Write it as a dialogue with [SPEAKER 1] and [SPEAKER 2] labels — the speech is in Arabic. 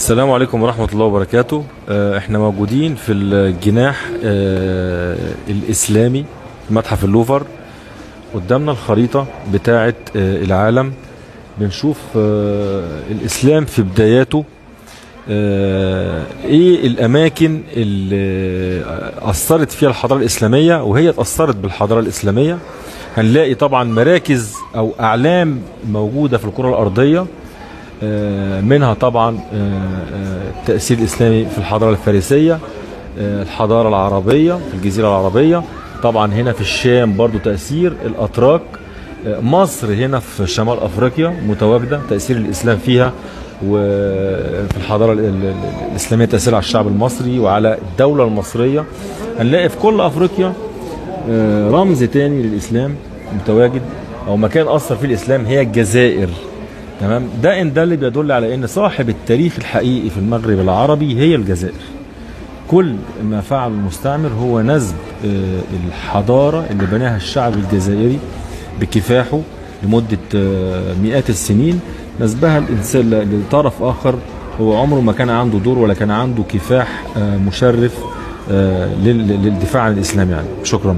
[SPEAKER 1] السلام عليكم ورحمة الله وبركاته. احنا موجودين في الجناح الإسلامي في متحف اللوفر. قدامنا الخريطة بتاعة العالم. بنشوف الإسلام في بداياته، ايه الأماكن اللي أثرت فيها الحضارة الإسلامية وهي اتأثرت بالحضارة الإسلامية. هنلاقي طبعا مراكز أو أعلام موجودة في الكرة الأرضية، منها طبعا التأثير الإسلامي في الحضارة الفارسية، الحضارة العربية في الجزيرة العربية، طبعا هنا في الشام برضو تأثير الأتراك، مصر هنا في شمال أفريقيا متواجدة تأثير الإسلام فيها، وفي الحضارة الإسلامية تأثير على الشعب المصري وعلى الدولة المصرية. هنلاقي في كل أفريقيا رمز تاني للإسلام متواجد أو مكان أثر فيه الإسلام هي الجزائر. تمام، ده اللي بيدل على ان صاحب التاريخ الحقيقي في المغرب العربي هي الجزائر. كل ما فعل المستعمر هو نسب الحضارة اللي بناها الشعب الجزائري بكفاحه لمدة مئات السنين، نسبها الإنسان لطرف آخر هو عمره ما كان عنده دور ولا كان عنده كفاح مشرف للدفاع عن الإسلام. يعني شكرا.